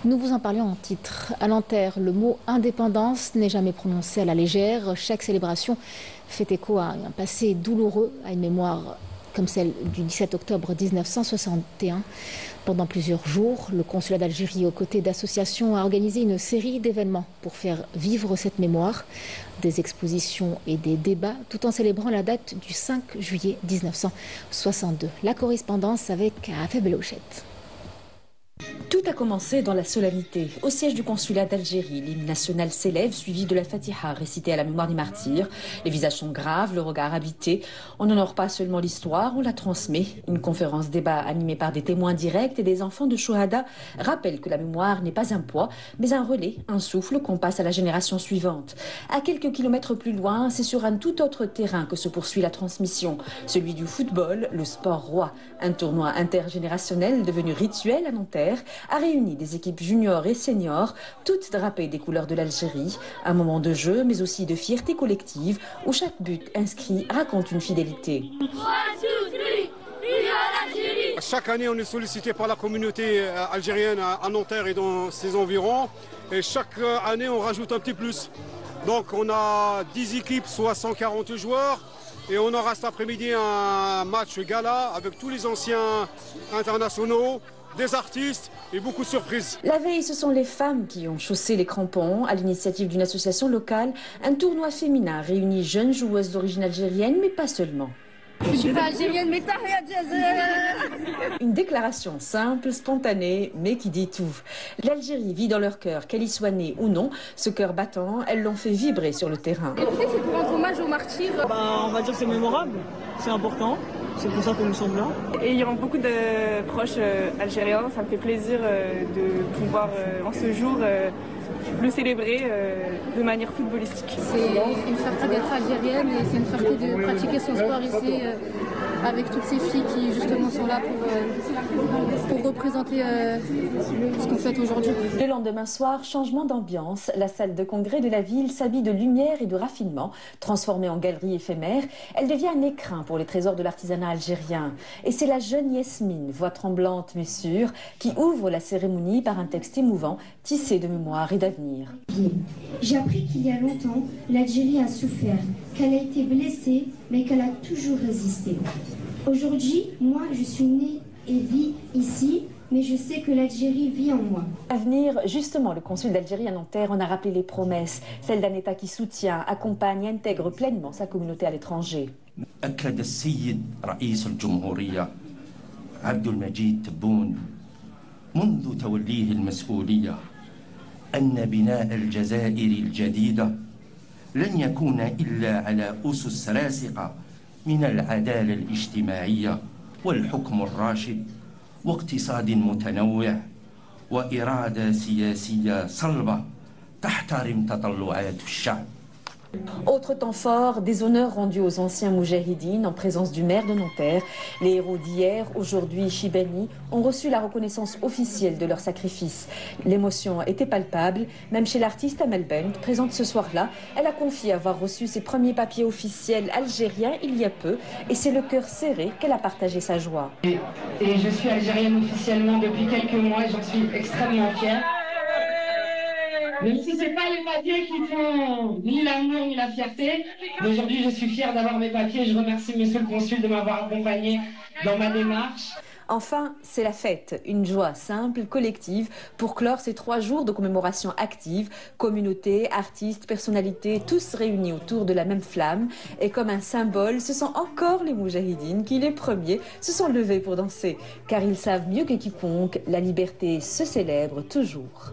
Nous vous en parlions en titre. À Nanterre, le mot indépendance n'est jamais prononcé à la légère. Chaque célébration fait écho à un passé douloureux, à une mémoire comme celle du 17 octobre 1961. Pendant plusieurs jours, le consulat d'Algérie, aux côtés d'associations, a organisé une série d'événements pour faire vivre cette mémoire, des expositions et des débats, tout en célébrant la date du 5 juillet 1962. La correspondance avec Afeb Belouchette. Tout a commencé dans la solennité. Au siège du consulat d'Algérie, l'hymne national s'élève, suivi de la Fatiha récitée à la mémoire des martyrs. Les visages sont graves, le regard habité. On n'honore pas seulement l'histoire, on la transmet. Une conférence débat animée par des témoins directs et des enfants de Chouhada rappelle que la mémoire n'est pas un poids, mais un relais, un souffle qu'on passe à la génération suivante. À quelques kilomètres plus loin, c'est sur un tout autre terrain que se poursuit la transmission, celui du football, le sport roi. Un tournoi intergénérationnel devenu rituel à Nanterre a réuni des équipes juniors et seniors, toutes drapées des couleurs de l'Algérie. Un moment de jeu, mais aussi de fierté collective, où chaque but inscrit raconte une fidélité. Chaque année, on est sollicité par la communauté algérienne à Nanterre et dans ses environs. Et chaque année, on rajoute un petit plus. Donc on a 10 équipes, soit 140 joueurs. Et on aura cet après-midi un match gala avec tous les anciens internationaux, des artistes et beaucoup de surprises. La veille, ce sont les femmes qui ont chaussé les crampons. À l'initiative d'une association locale, un tournoi féminin réunit jeunes joueuses d'origine algérienne, mais pas seulement. Je ne suis pas algérienne, mais Une déclaration simple, spontanée, mais qui dit tout. L'Algérie vit dans leur cœur, qu'elle y soit née ou non. Ce cœur battant, elles l'ont fait vibrer sur le terrain. Écoutez, c'est pour rendre hommage aux martyrs. On va dire que c'est mémorable, c'est important. C'est pour ça que nous sommes là. Ayant beaucoup de proches algériens, ça me fait plaisir de pouvoir, en ce jour, le célébrer de manière footballistique. C'est une fierté d'être algérienne et c'est une fierté de pratiquer son sport ici avec toutes ces filles qui justement sont là pour représenter ce qu'on fait aujourd'hui. Le lendemain soir, changement d'ambiance. La salle de congrès de la ville s'habille de lumière et de raffinement. Transformée en galerie éphémère, elle devient un écrin pour les trésors de l'artisanat algérien. Et c'est la jeune Yasmine, voix tremblante mais sûre, qui ouvre la cérémonie par un texte émouvant, tissé de mémoire et d'avenir. J'ai appris qu'il y a longtemps, l'Algérie a souffert, qu'elle a été blessée, mais qu'elle a toujours résisté. Aujourd'hui, moi, je suis née et vis ici, mais je sais que l'Algérie vit en moi. À venir, justement, le consul d'Algérie à Nanterre en a rappelé les promesses, celle d'un État qui soutient, accompagne et intègre pleinement sa communauté à l'étranger. أكد السيد رئيس الجمهورية عبد المجيد تبون منذ توليه المسؤولية أن بناء الجزائر الجديدة لن يكون إلا على أسس راسخة من العدالة الاجتماعية والحكم الراشد واقتصاد متنوع وإرادة سياسية صلبة تحترم تطلعات الشعب. Autre temps fort, des honneurs rendus aux anciens moujahidines en présence du maire de Nanterre. Les héros d'hier, aujourd'hui Chibani, ont reçu la reconnaissance officielle de leur sacrifice. L'émotion était palpable, même chez l'artiste Amel Bent, présente ce soir-là. Elle a confié avoir reçu ses premiers papiers officiels algériens il y a peu, et c'est le cœur serré qu'elle a partagé sa joie. Et je suis algérienne officiellement depuis quelques mois et j'en suis extrêmement fière. Même si ce n'est pas les papiers qui font ni l'amour ni la fierté, aujourd'hui je suis fière d'avoir mes papiers. Je remercie monsieur le consul de m'avoir accompagné dans ma démarche. Enfin, c'est la fête, une joie simple, collective, pour clore ces 3 jours de commémoration active. Communauté, artistes, personnalités, tous réunis autour de la même flamme. Et comme un symbole, ce sont encore les moujahidines qui, les premiers, se sont levés pour danser. Car ils savent mieux que quiconque, la liberté se célèbre toujours.